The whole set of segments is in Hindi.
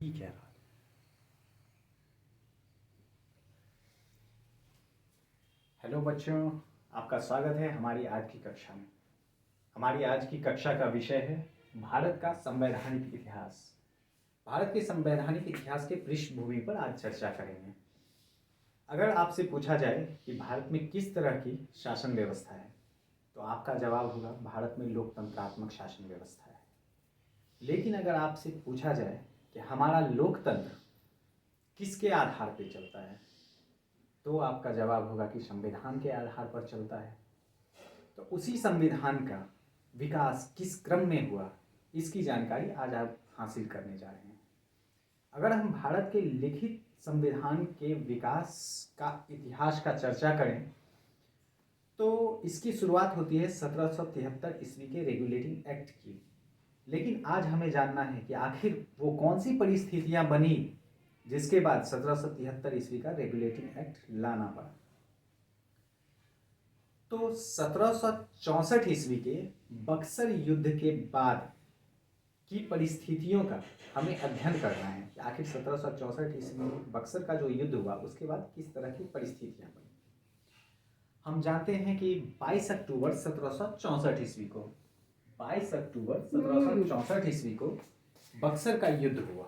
ठीक है। हेलो बच्चों, आपका स्वागत है हमारी आज की कक्षा में। हमारी आज की कक्षा का विषय है भारत का संवैधानिक इतिहास। भारत के संवैधानिक इतिहास के पृष्ठभूमि पर आज चर्चा करेंगे। अगर आपसे पूछा जाए कि भारत में किस तरह की शासन व्यवस्था है, तो आपका जवाब होगा भारत में लोकतंत्रात्मक शासन व्यवस्था है। लेकिन अगर आपसे पूछा जाए कि हमारा लोकतंत्र किसके आधार पर चलता है, तो आपका जवाब होगा कि संविधान के आधार पर चलता है। तो उसी संविधान का विकास किस क्रम में हुआ, इसकी जानकारी आज आप हासिल करने जा रहे हैं। अगर हम भारत के लिखित संविधान के विकास का इतिहास का चर्चा करें, तो इसकी शुरुआत होती है 1773 ईस्वी के रेगुलेटिंग एक्ट की। लेकिन आज हमें जानना है कि आखिर वो कौन सी परिस्थितियां बनी जिसके बाद 1773 ईस्वी का रेगुलेटिंग एक्ट लाना पड़ा। तो 1764 ईस्वी के बक्सर युद्ध के बाद की परिस्थितियों का हमें अध्ययन करना है कि आखिर 1764 ईस्वी में बक्सर का जो युद्ध हुआ उसके बाद किस तरह की परिस्थितियां बनी। हम जानते हैं कि 22 अक्टूबर 1764 ईस्वी को 22 अक्टूबर 1764 ईस्वी को बक्सर का युद्ध हुआ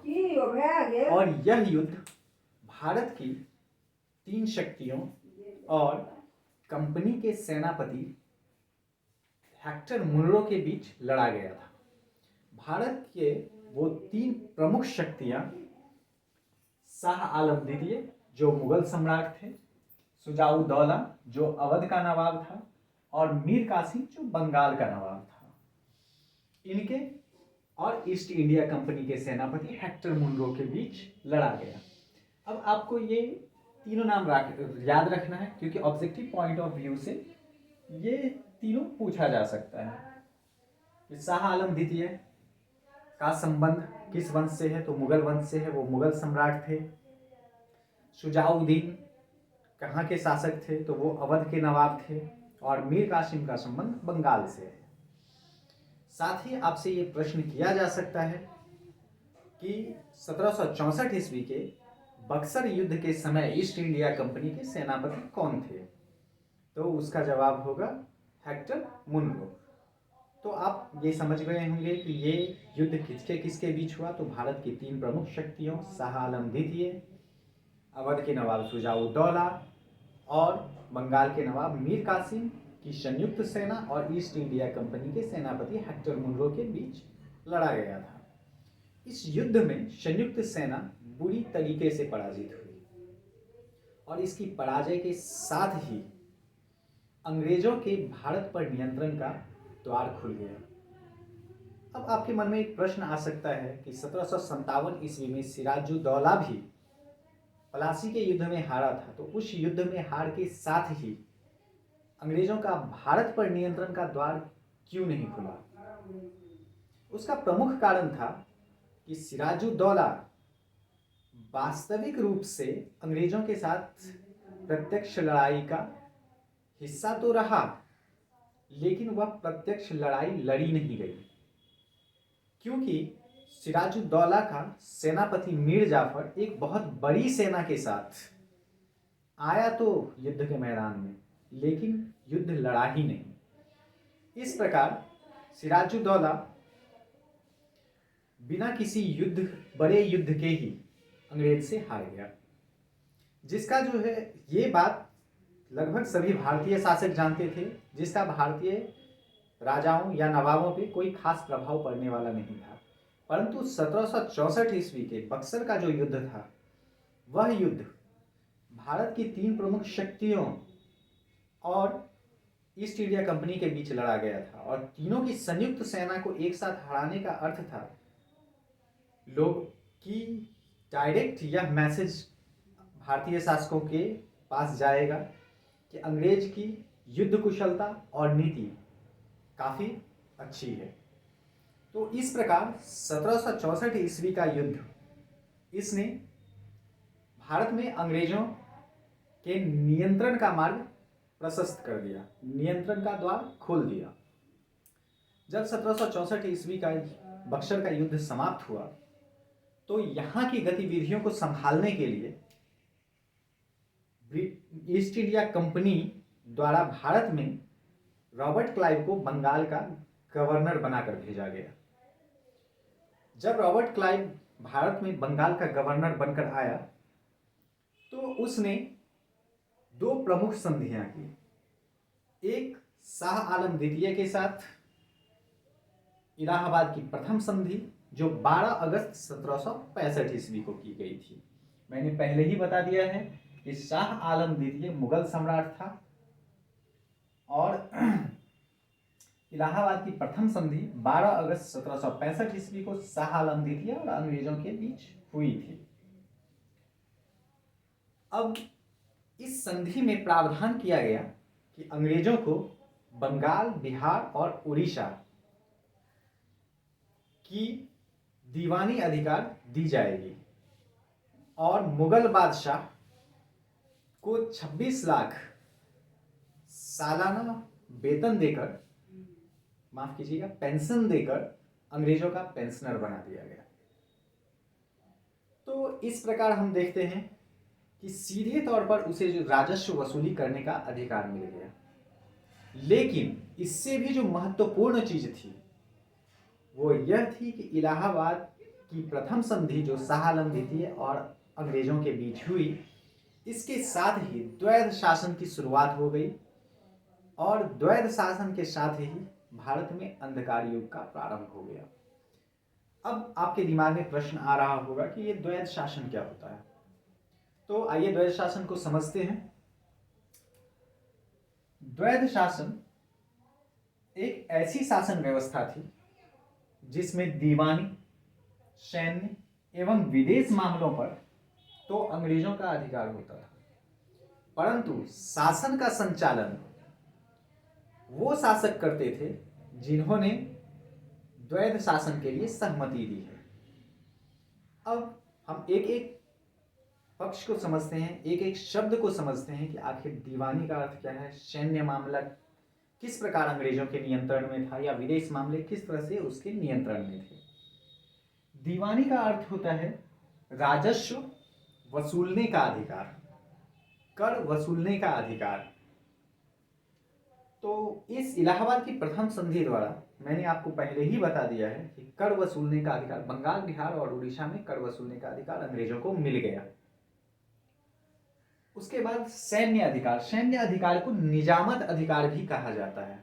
और यह युद्ध भारत की तीन शक्तियों और कंपनी के सेनापति हेक्टर मुनरो के बीच लड़ा गया था। भारत के वो तीन प्रमुख शक्तियां शाह आलम द्वितीय जो मुगल सम्राट थे, शुजाउद्दौला जो अवध का नवाब था और मीर कासिम जो बंगाल का नवाब था, इनके और ईस्ट इंडिया कंपनी के सेनापति हेक्टर मुनरो के बीच लड़ा गया। अब आपको ये तीनों नाम याद रखना है क्योंकि ऑब्जेक्टिव पॉइंट ऑफ व्यू से ये तीनों पूछा जा सकता है कि शाह आलम द्वितीय का संबंध किस वंश से है, तो मुगल वंश से है, वो मुगल सम्राट थे। शुजाउद्दीन कहाँ के शासक थे, तो वो अवध के नवाब थे। और मीर कासिम का संबंध बंगाल से है। साथ ही आपसे ये प्रश्न किया जा सकता है कि 1764 ईस्वी के बक्सर युद्ध के समय ईस्ट इंडिया कंपनी के सेनापति कौन थे, तो उसका जवाब होगा हेक्टर मुनरो। तो आप ये समझ गए होंगे कि ये युद्ध किसके किसके बीच हुआ। तो भारत की तीन प्रमुख शक्तियों शाह आलम द्वितीय, अवध के नवाब शुजाउद्दौला और बंगाल के नवाब मीर कासिम की संयुक्त सेना और ईस्ट इंडिया कंपनी के सेनापति हेक्टर मुनरो के बीच लड़ा गया था। इस युद्ध में संयुक्त सेना बुरी तरीके से पराजित हुई और इसकी पराजय के साथ ही अंग्रेजों के भारत पर नियंत्रण का द्वार खुल गया। अब आपके मन में एक प्रश्न आ सकता है कि 1757 ईस्वी में सिराजुद्दौला भी प्लासी के युद्ध में हारा था, तो उस युद्ध में हार के साथ ही अंग्रेजों का भारत पर नियंत्रण का द्वार क्यों नहीं खुला। उसका प्रमुख कारण था कि सिराजुद्दौला वास्तविक रूप से अंग्रेजों के साथ प्रत्यक्ष लड़ाई का हिस्सा तो रहा, लेकिन वह प्रत्यक्ष लड़ाई लड़ी नहीं गई क्योंकि सिराजुद्दौला का सेनापति मीर जाफर एक बहुत बड़ी सेना के साथ आया तो युद्ध के मैदान में, लेकिन युद्ध लड़ा ही नहीं। इस प्रकार सिराजुद्दौला बिना किसी बड़े युद्ध के ही अंग्रेज से हार गया, जिसका जो है ये बात लगभग सभी भारतीय शासक जानते थे, जिसका भारतीय राजाओं या नवाबों पे कोई खास प्रभाव पड़ने वाला नहीं था। परंतु 1764 ईस्वी के बक्सर का जो युद्ध था, वह युद्ध भारत की तीन प्रमुख शक्तियों और ईस्ट इंडिया कंपनी के बीच लड़ा गया था और तीनों की संयुक्त सेना को एक साथ हराने का अर्थ था लोग की डायरेक्ट यह मैसेज भारतीय शासकों के पास जाएगा कि अंग्रेज की युद्ध कुशलता और नीति काफ़ी अच्छी है। तो इस प्रकार 1764 ईस्वी का युद्ध, इसने भारत में अंग्रेजों के नियंत्रण का मार्ग प्रशस्त कर दिया, नियंत्रण का द्वार खोल दिया। जब 1764 ईस्वी का बक्सर का युद्ध समाप्त हुआ तो यहाँ की गतिविधियों को संभालने के लिए ईस्ट इंडिया कंपनी द्वारा भारत में रॉबर्ट क्लाइव को बंगाल का गवर्नर बनाकर भेजा गया। जब रॉबर्ट क्लाइव भारत में बंगाल का गवर्नर बनकर आया तो उसने दो प्रमुख संधियां की। एक शाह आलम द्वितीय के साथ इलाहाबाद की प्रथम संधि जो 12 अगस्त 1765 ईस्वी को की गई थी। मैंने पहले ही बता दिया है कि शाह आलम द्वितीय मुगल सम्राट था और इलाहाबाद की प्रथम संधि 12 अगस्त 1765 ईस्वी को शाह आलम द्वितीय और अंग्रेजों के बीच हुई थी। अब इस संधि में प्रावधान किया गया कि अंग्रेजों को बंगाल, बिहार और उड़ीसा की दीवानी अधिकार दी जाएगी और मुगल बादशाह को 26 लाख सालाना वेतन देकर, माफ कीजिएगा, पेंशन देकर अंग्रेजों का पेंशनर बना दिया गया। तो इस प्रकार हम देखते हैं कि सीधे तौर पर उसे जो राजस्व वसूली करने का अधिकार मिल गया। लेकिन इससे भी जो महत्वपूर्ण चीज थी वो यह थी कि इलाहाबाद की प्रथम संधि जो शाह आलम द्वितीय और अंग्रेजों के बीच हुई, इसके साथ ही द्वैध शासन की शुरुआत हो गई और द्वैध शासन के साथ ही भारत में अंधकार युग का प्रारंभ हो गया। अब आपके दिमाग में प्रश्न आ रहा होगा कि ये द्वैध शासन क्या होता है। तो आइए द्वैध शासन को समझते हैं। द्वैध शासन एक ऐसी शासन व्यवस्था थी जिसमें दीवानी, सैन्य एवं विदेश मामलों पर तो अंग्रेजों का अधिकार होता था, परंतु शासन का संचालन वो शासक करते थे जिन्होंने द्वैध शासन के लिए सहमति दी है। अब हम एक एक पक्ष को समझते हैं, एक एक शब्द को समझते हैं कि आखिर दीवानी का अर्थ क्या है, सैन्य मामला किस प्रकार अंग्रेजों के नियंत्रण में था या विदेश मामले किस तरह से उसके नियंत्रण में थे। दीवानी का अर्थ होता है राजस्व वसूलने का अधिकार, कर वसूलने का अधिकार। तो इस इलाहाबाद की प्रथम संधि द्वारा मैंने आपको पहले ही बता दिया है कि कर वसूलने का अधिकार बंगाल, बिहार और उड़ीसा में कर वसूलने का अधिकार अंग्रेजों को मिल गया। उसके बाद सैन्य अधिकार, सैन्य अधिकार को निजामत अधिकार भी कहा जाता है।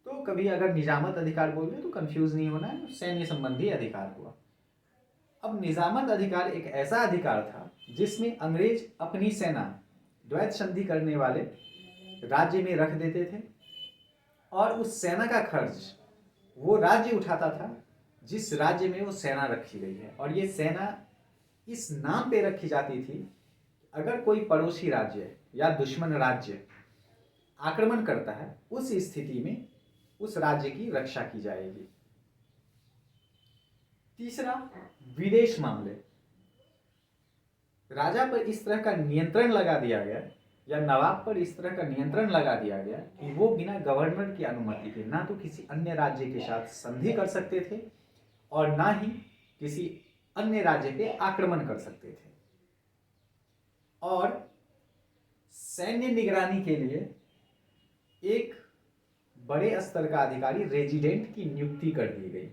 तो कभी अगर निजामत अधिकार बोल रहे तो कंफ्यूज नहीं होना है, सैन्य संबंधी अधिकार हुआ। अब निजामत अधिकार एक ऐसा अधिकार था जिसमें अंग्रेज अपनी सेना द्वैध संधि करने वाले राज्य में रख देते थे और उस सेना का खर्च वो राज्य उठाता था जिस राज्य में वो सेना रखी गई है। और ये सेना इस नाम पे रखी जाती थी, अगर कोई पड़ोसी राज्य या दुश्मन राज्य आक्रमण करता है उस स्थिति में उस राज्य की रक्षा की जाएगी। तीसरा, विदेश मामले। राजा पर इस तरह का नियंत्रण लगा दिया गया या नवाब पर इस तरह का नियंत्रण लगा दिया गया कि वो बिना गवर्नर की अनुमति के ना तो किसी अन्य राज्य के साथ संधि कर सकते थे और ना ही किसी अन्य राज्य पे आक्रमण कर सकते थे। और सैन्य निगरानी के लिए एक बड़े स्तर का अधिकारी रेजिडेंट की नियुक्ति कर दी गई,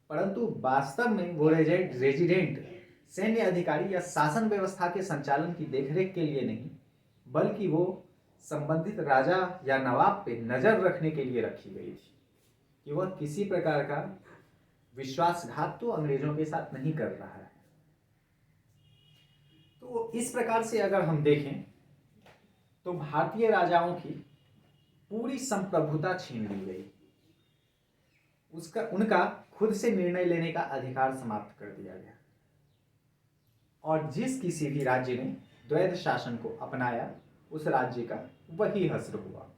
परंतु वास्तव में वो रेजिडेंट सैन्य अधिकारी या शासन व्यवस्था के संचालन की देखरेख के लिए नहीं, बल्कि वो संबंधित राजा या नवाब पे नजर रखने के लिए रखी गई थी कि वह किसी प्रकार का विश्वासघात तो अंग्रेजों के साथ नहीं कर रहा है। तो इस प्रकार से अगर हम देखें तो भारतीय राजाओं की पूरी संप्रभुता छीन ली गई, उनका खुद से निर्णय लेने का अधिकार समाप्त कर दिया गया और जिस किसी भी राज्य ने द्वैध शासन को अपनाया उस राज्य का वही हश्र हुआ।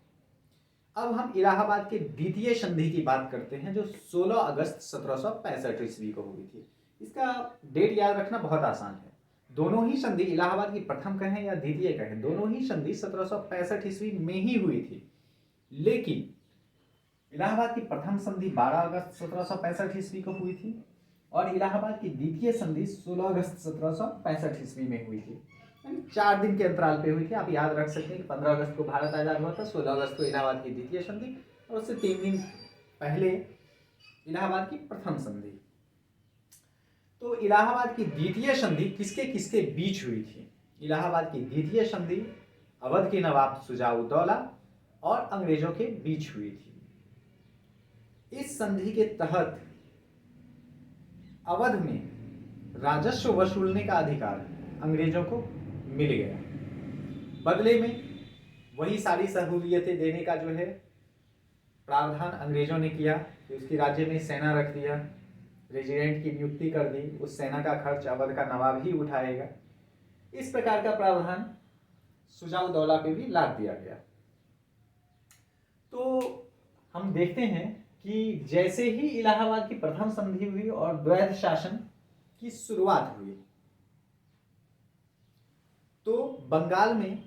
अब हम इलाहाबाद के द्वितीय संधि की बात करते हैं जो 16 अगस्त 1765 ईस्वी को हुई थी। इसका डेट याद रखना बहुत आसान है। दोनों ही संधि, इलाहाबाद की प्रथम कहें या द्वितीय कहें, दोनों ही संधि 1765 ईस्वी में ही हुई थी। लेकिन इलाहाबाद की प्रथम संधि 12 अगस्त 1765 ईस्वी को हुई थी और इलाहाबाद की द्वितीय संधि 16 अगस्त 1765 ईस्वी में हुई थी, 4 दिन के अंतराल पे हुई थी। आप याद रख सकते हैं कि 15 अगस्त को भारत आज़ाद हुआ था, 16 अगस्त को इलाहाबाद की द्वितीय संधि, और उससे 3 दिन पहले इलाहाबाद की प्रथम संधि। तो इलाहाबाद की द्वितीय संधि किसके किसके बीच हुई थी? इलाहाबाद की द्वितीय संधि अवध के नवाब शुजाउद्दौला और अंग्रेजों के बीच हुई थी। इस संधि के तहत अवध में राजस्व वसूलने का अधिकार अंग्रेजों को मिल गया। बदले में वही सारी सहूलियतें देने का जो है प्रावधान अंग्रेजों ने किया कि उसकी राज्य में सेना रख दिया, रेजिडेंट की नियुक्ति कर दी, उस सेना का खर्च अवध का नवाब ही उठाएगा। इस प्रकार का प्रावधान शुजाउद्दौला पे भी लाद दिया गया। तो हम देखते हैं कि जैसे ही इलाहाबाद की प्रथम संधि हुई और द्वैध शासन की शुरुआत हुई, तो बंगाल में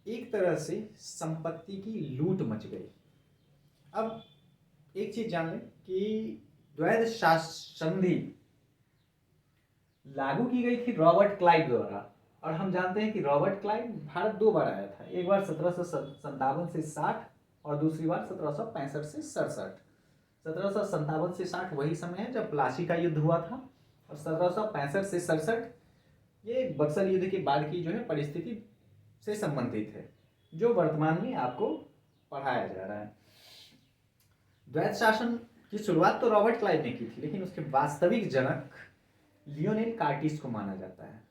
एक तरह से संपत्ति की लूट मच गई। अब एक चीज जान लें कि द्वैध संधि लागू की गई थी रॉबर्ट क्लाइव द्वारा, और हम जानते हैं कि रॉबर्ट क्लाइव भारत 2 बार आया था, एक बार 1757 से 60 और दूसरी बार 1765 से 67। 1757 से 60 वही समय है जब प्लासी का युद्ध हुआ था, और 1765 से 67 ये बक्सर युद्ध के बाद की जो है परिस्थिति से संबंधित है, जो वर्तमान में आपको पढ़ाया जा रहा है। द्वैध शासन की शुरुआत तो रॉबर्ट क्लाइव ने की थी, लेकिन उसके वास्तविक जनक लियोनेल कार्टिस को माना जाता है।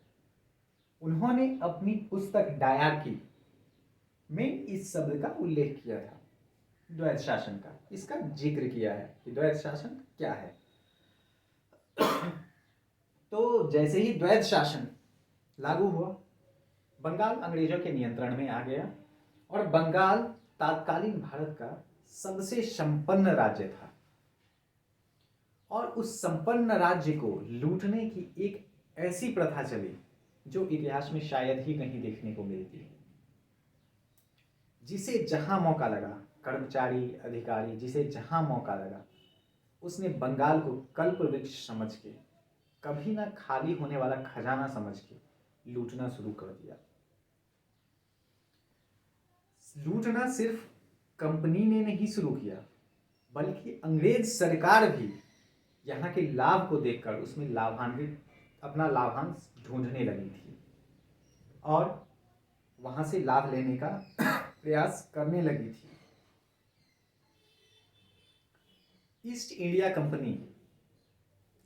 उन्होंने अपनी पुस्तक डायार्की में इस शब्द का उल्लेख किया था, द्वैध शासन का, इसका जिक्र किया है कि द्वैध शासन क्या है। तो जैसे ही द्वैध शासन लागू हुआ, बंगाल अंग्रेजों के नियंत्रण में आ गया, और बंगाल तत्कालीन भारत का सबसे संपन्न राज्य था, और उस संपन्न राज्य को लूटने की एक ऐसी प्रथा चली जो इतिहास में शायद ही कहीं देखने को मिलती है। जिसे जहां मौका लगा, कर्मचारी अधिकारी जिसे जहां मौका लगा, उसने बंगाल को कल्प वृक्ष समझ के, कभी ना खाली होने वाला खजाना समझ के लूटना शुरू कर दिया। लूटना सिर्फ कंपनी ने नहीं शुरू किया, बल्कि अंग्रेज सरकार भी यहाँ के लाभ को देखकर उसमें लाभान्वित, अपना लाभांश ढूंढने लगी थी, और वहां से लाभ लेने का प्रयास करने लगी थी। ईस्ट इंडिया कंपनी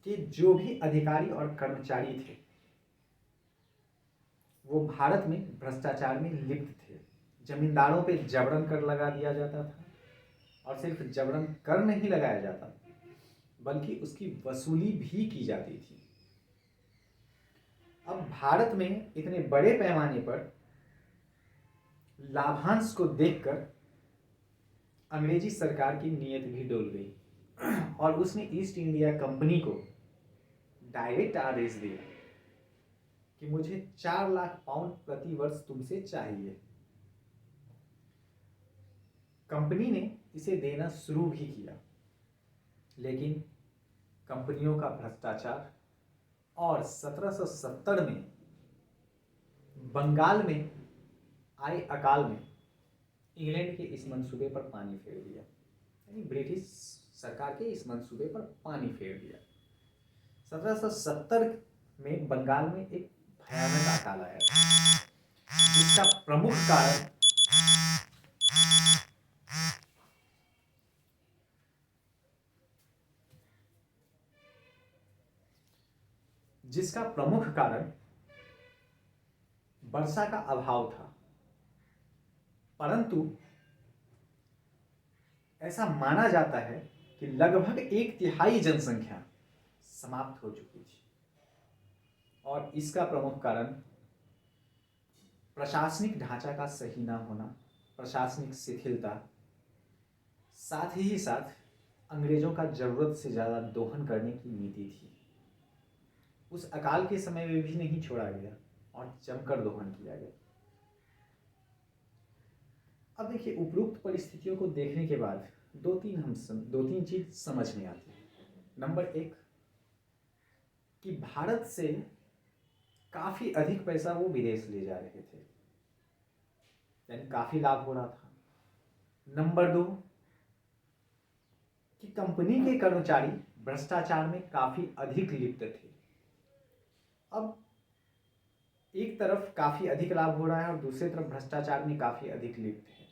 के जो भी अधिकारी और कर्मचारी थे, वो भारत में भ्रष्टाचार में लिप्त थे। जमींदारों पे जबरन कर लगा दिया जाता था, और सिर्फ जबरन कर नहीं लगाया जाता, बल्कि उसकी वसूली भी की जाती थी। अब भारत में इतने बड़े पैमाने पर लाभांश को देखकर अंग्रेजी सरकार की नीयत भी डोल गई, और उसने ईस्ट इंडिया कंपनी को डायरेक्ट आदेश दिया कि मुझे 4 लाख पाउंड प्रति वर्ष तुमसे चाहिए। कंपनी ने इसे देना शुरू भी किया, लेकिन कंपनियों का भ्रष्टाचार और 1770 में बंगाल में आए अकाल में इंग्लैंड के इस मंसूबे पर पानी फेर दिया, यानी ब्रिटिश सरकार के इस मंसूबे पर पानी फेर दिया। 1770 में बंगाल में एक भयानक अकाल आया था, जिसका प्रमुख कारण वर्षा का अभाव था। परंतु ऐसा माना जाता है कि लगभग 1/3 जनसंख्या समाप्त हो चुकी थी, और इसका प्रमुख कारण प्रशासनिक ढांचा का सही ना होना, प्रशासनिक शिथिलता, साथ ही साथ अंग्रेजों का जरूरत से ज़्यादा दोहन करने की नीति थी। उस अकाल के समय में भी नहीं छोड़ा गया, और जमकर दोहन किया गया। अब देखिए, उपरोक्त परिस्थितियों को देखने के बाद दो तीन चीज समझ में आती है। नंबर 1, कि भारत से काफ़ी अधिक पैसा वो विदेश ले जा रहे थे, यानी काफ़ी लाभ हो रहा था। नंबर 2 कि कंपनी के कर्मचारी भ्रष्टाचार में काफ़ी अधिक लिप्त थे। अब एक तरफ काफ़ी अधिक लाभ हो रहा है और दूसरी तरफ भ्रष्टाचार में काफ़ी अधिक लिप्त है,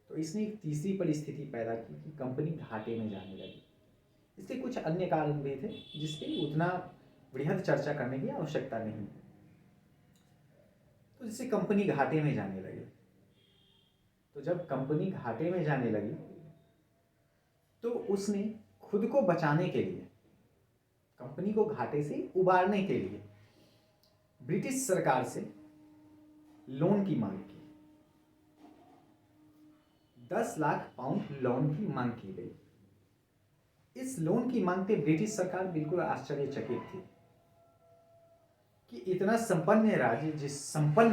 तो इसने एक तीसरी परिस्थिति पैदा की कि कंपनी घाटे में जाने लगी। इसके कुछ अन्य कारण भी थे जिसपे उतना बृहद चर्चा करने की आवश्यकता नहीं है। तो जिससे कंपनी घाटे में जाने लगी, तो जब कंपनी घाटे में जाने लगी तो उसने खुद को बचाने के लिए, कंपनी को घाटे से उबारने के लिए ब्रिटिश सरकार से लोन की मांग की। 10 लाख पाउंड लोन की मांग की गई। इस लोन की मांग पे ब्रिटिश सरकार बिल्कुल आश्चर्यचकित थी कि इतना संपन्न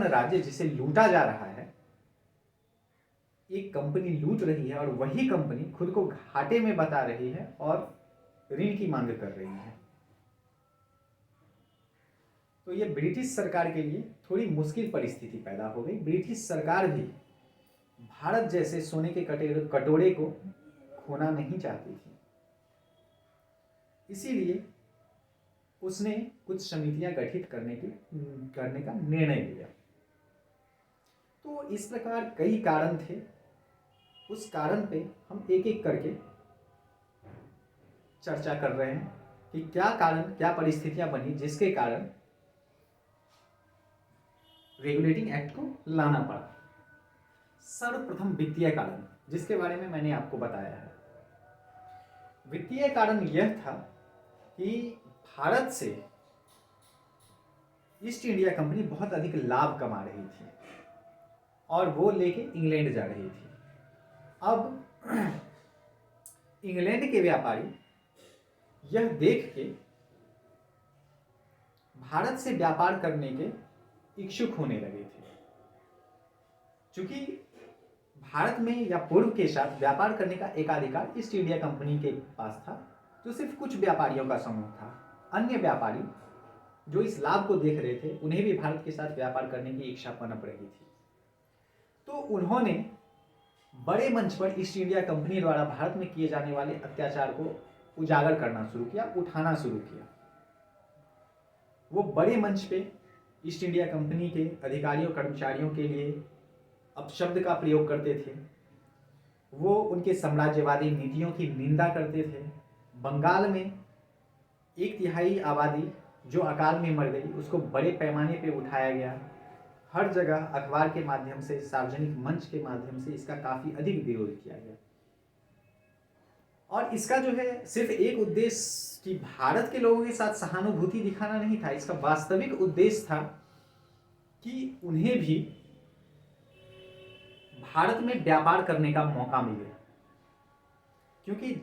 राज्य जिसे लूटा जा रहा है, एक कंपनी लूट रही है और वही कंपनी खुद को घाटे में बता रही है और ऋण की मांग कर रही है। तो ये ब्रिटिश सरकार के लिए थोड़ी मुश्किल परिस्थिति पैदा हो गई। ब्रिटिश सरकार भी भारत जैसे सोने के कटोरे को खोना नहीं चाहती थी, इसीलिए उसने कुछ समितियां गठित करने का निर्णय लिया। तो इस प्रकार कई कारण थे। उस कारण पे हम एक एक करके चर्चा कर रहे हैं कि क्या कारण, क्या परिस्थितियां बनी जिसके कारण रेगुलेटिंग एक्ट को लाना पड़ा। सर्वप्रथम वित्तीय कारण, जिसके बारे में मैंने आपको बताया है। वित्तीय कारण यह था कि भारत से ईस्ट इंडिया कंपनी बहुत अधिक लाभ कमा रही थी और वो लेके इंग्लैंड जा रही थी। अब इंग्लैंड के व्यापारी यह देख के भारत से व्यापार करने के इच्छुक होने लगे थे। चूंकि भारत में या पूर्व के साथ व्यापार करने का एकाधिकार ईस्ट इंडिया कंपनी के पास था, जो सिर्फ कुछ व्यापारियों का समूह था। अन्य व्यापारी जो इस लाभ को देख रहे थे, उन्हें भी भारत के साथ व्यापार करने की इच्छा पनप रही थी। तो उन्होंने बड़े मंच पर ईस्ट इंडिया कंपनी द्वारा भारत में किए जाने वाले अत्याचार को उजागर करना शुरू किया, उठाना शुरू किया। वो बड़े मंच पे ईस्ट इंडिया कंपनी के अधिकारियों कर्मचारियों के लिए अपशब्द का प्रयोग करते थे। वो उनके साम्राज्यवादी नीतियों की निंदा करते थे। बंगाल में 1/3 आबादी जो अकाल में मर गई, उसको बड़े पैमाने पे उठाया गया। हर जगह अखबार के माध्यम से, सार्वजनिक मंच के माध्यम से इसका काफ़ी अधिक विरोध किया गया। और इसका जो है सिर्फ एक उद्देश्य कि भारत के लोगों के साथ सहानुभूति दिखाना नहीं था। इसका वास्तविक उद्देश्य था कि उन्हें भी भारत में व्यापार करने का मौका मिले, क्योंकि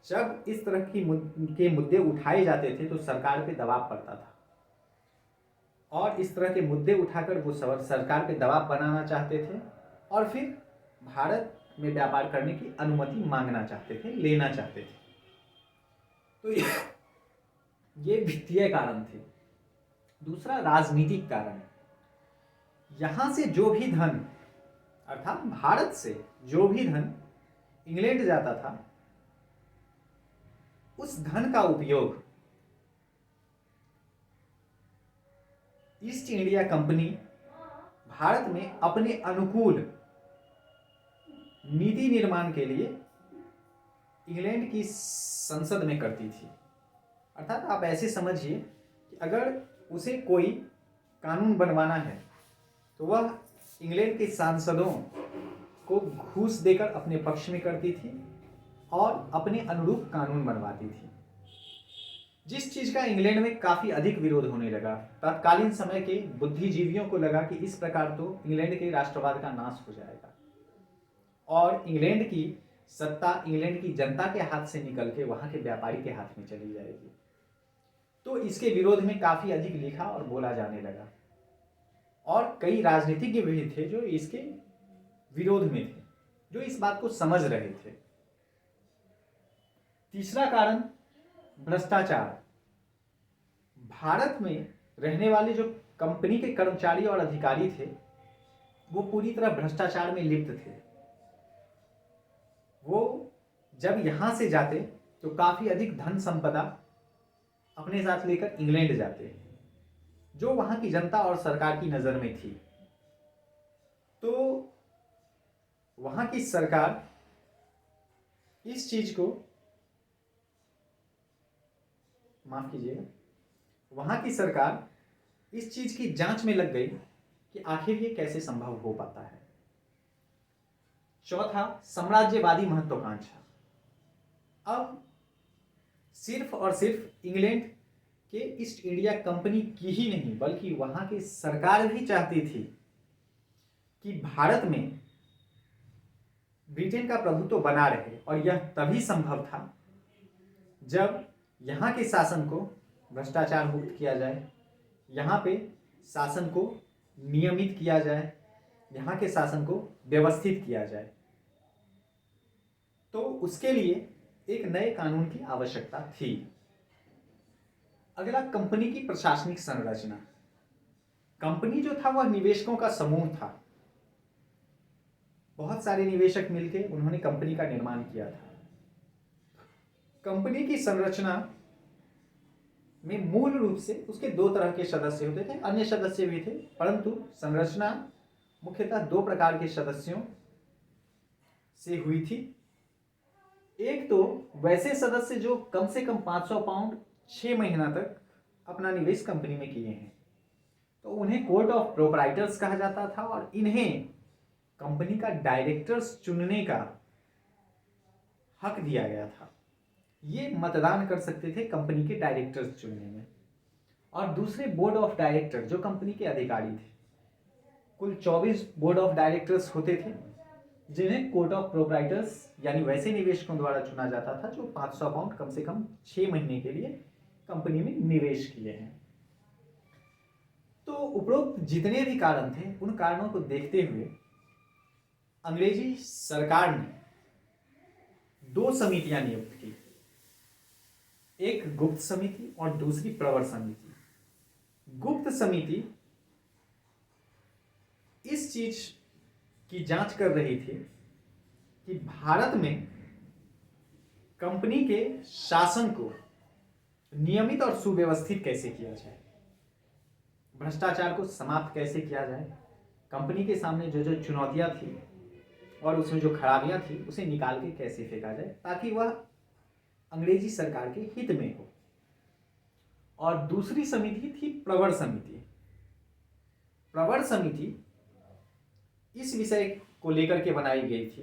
जब इस तरह के मुद्दे उठाए जाते थे तो सरकार पे दबाव पड़ता था और इस तरह के मुद्दे उठाकर वो सरकार पे दबाव बनाना चाहते थे और फिर भारत में व्यापार करने की अनुमति मांगना चाहते थे, लेना चाहते थे। तो ये वित्तीय कारण थे। दूसरा राजनीतिक कारण, यहां से जो भी धन, अर्थात भारत से जो भी धन इंग्लैंड जाता था, उस धन का उपयोग ईस्ट इंडिया कंपनी भारत में अपने अनुकूल नीति निर्माण के लिए इंग्लैंड की संसद में करती थी। अर्थात आप ऐसे समझिए कि अगर उसे कोई कानून बनवाना है तो वह इंग्लैंड के सांसदों को घूस देकर अपने पक्ष में करती थी और अपने अनुरूप कानून बनवाती थी। जिस चीज का इंग्लैंड में काफी अधिक विरोध होने लगा। तत्कालीन समय के बुद्धिजीवियों को लगा कि इस प्रकार तो इंग्लैंड के राष्ट्रवाद का नाश हो जाएगा और इंग्लैंड की सत्ता इंग्लैंड की जनता के हाथ से निकल के वहां के व्यापारी के हाथ में चली जाएगी। तो इसके विरोध में काफी अधिक लिखा और बोला जाने लगा और कई राजनीतिज्ञ भी थे जो इसके विरोध में थे, जो इस बात को समझ रहे थे। तीसरा कारण भ्रष्टाचार। भारत में रहने वाले जो कंपनी के कर्मचारी और अधिकारी थे वो पूरी तरह भ्रष्टाचार में लिप्त थे। वो जब यहाँ से जाते तो काफ़ी अधिक धन संपदा अपने साथ लेकर इंग्लैंड जाते, जो वहाँ की जनता और सरकार की नज़र में थी। तो वहाँ की सरकार इस चीज़ को, माफ़ कीजिएगा, वहाँ की सरकार इस चीज़ की जांच में लग गई कि आखिर ये कैसे संभव हो पाता है। चौथा, साम्राज्यवादी महत्वाकांक्षा। अब सिर्फ और सिर्फ इंग्लैंड के ईस्ट इंडिया कंपनी की ही नहीं बल्कि वहाँ की सरकार भी चाहती थी कि भारत में ब्रिटेन का प्रभुत्व बना रहे, और यह तभी संभव था जब यहाँ के शासन को भ्रष्टाचार मुक्त किया जाए, यहाँ पे शासन को नियमित किया जाए, यहाँ के शासन को व्यवस्थित किया जाए। तो उसके लिए एक नए कानून की आवश्यकता थी। अगला, कंपनी की प्रशासनिक संरचना। कंपनी जो था वह निवेशकों का समूह था। बहुत सारे निवेशक मिलकर उन्होंने कंपनी का निर्माण किया था। कंपनी की संरचना में मूल रूप से उसके दो तरह के सदस्य होते थे, अन्य सदस्य भी थे, परंतु संरचना मुख्यतः दो प्रकार के सदस्यों से हुई थी। एक तो वैसे सदस्य जो कम से कम 500 पाउंड 6 महीना तक अपना निवेश कंपनी में किए हैं, तो उन्हें कोर्ट ऑफ प्रोप्राइटर्स कहा जाता था, और इन्हें कंपनी का डायरेक्टर्स चुनने का हक दिया गया था। ये मतदान कर सकते थे कंपनी के डायरेक्टर्स चुनने में। और दूसरे बोर्ड ऑफ डायरेक्टर जो कंपनी के अधिकारी थे, कुल 24 बोर्ड ऑफ डायरेक्टर्स होते थे, जिन्हें कोर्ट ऑफ प्रोप्राइटर्स यानी वैसे निवेशकों द्वारा चुना जाता था जो 500 पाउंड कम से कम 6 महीने के लिए कंपनी में निवेश किए हैं। तो उपरोक्त जितने भी कारण थे, उन कारणों को देखते हुए अंग्रेजी सरकार ने दो समितियां नियुक्त की, एक गुप्त समिति और दूसरी प्रवर समिति। गुप्त समिति इस चीज की जांच कर रही थी कि भारत में कंपनी के शासन को नियमित और सुव्यवस्थित कैसे किया जाए, भ्रष्टाचार को समाप्त कैसे किया जाए, कंपनी के सामने जो जो चुनौतियां थी और उसमें जो खराबियां थी उसे निकाल के कैसे फेंका जाए ताकि वह अंग्रेजी सरकार के हित में हो। और दूसरी समिति थी प्रवर समिति। प्रवर समिति इस विषय को लेकर के बनाई गई थी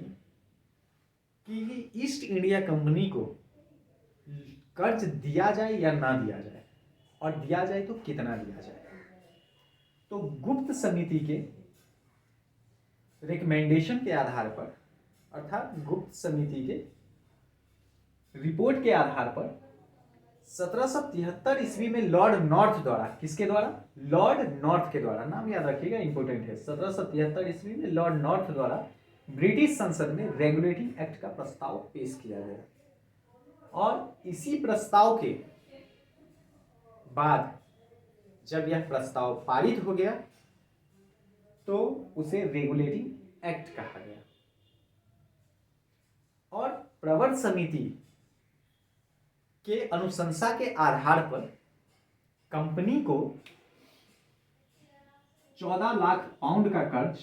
कि ईस्ट इंडिया कंपनी को कर्ज दिया जाए या ना दिया जाए, और दिया जाए तो कितना दिया जाए। तो गुप्त समिति के रिकमेंडेशन के आधार पर, अर्थात गुप्त समिति के रिपोर्ट के आधार पर 1773 ईस्वी में लॉर्ड नॉर्थ द्वारा, किसके द्वारा? लॉर्ड नॉर्थ के द्वारा, नाम याद रखिएगा, इंपॉर्टेंट है। 1773 ईस्वी में लॉर्ड नॉर्थ द्वारा ब्रिटिश संसद में रेगुलेटिंग एक्ट का प्रस्ताव पेश किया गया, और इसी प्रस्ताव के बाद जब यह प्रस्ताव पारित हो गया तो उसे रेगुलेटिंग एक्ट कहा गया। और प्रवर समिति के अनुशंसा के आधार पर कंपनी को 14 लाख पाउंड का कर्ज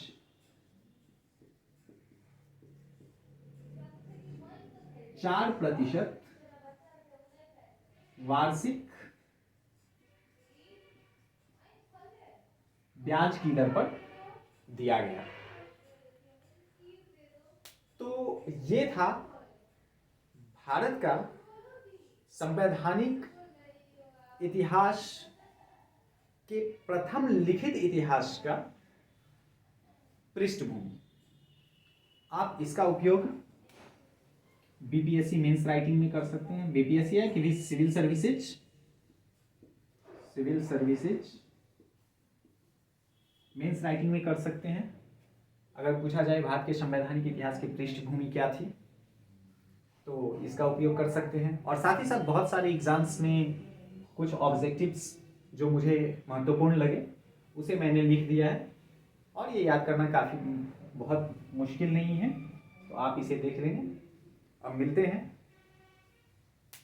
4% वार्षिक ब्याज की दर पर दिया गया। तो ये था भारत का संवैधानिक इतिहास के प्रथम लिखित इतिहास का पृष्ठभूमि। आप इसका उपयोग बीपीएससी मेंस राइटिंग में कर सकते हैं। बीपीएससी है कि सिविल सर्विसेज मेंस राइटिंग में कर सकते हैं। अगर पूछा जाए भारत के संवैधानिक इतिहास की पृष्ठभूमि क्या थी तो इसका उपयोग कर सकते हैं। और साथ ही साथ बहुत सारे एग्जाम्स में कुछ ऑब्जेक्टिव्स जो मुझे महत्वपूर्ण लगे उसे मैंने लिख दिया है, और ये याद करना काफ़ी बहुत मुश्किल नहीं है, तो आप इसे देख लेंगे। अब मिलते हैं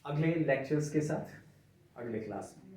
अगले लेक्चर्स के साथ अगले क्लास में।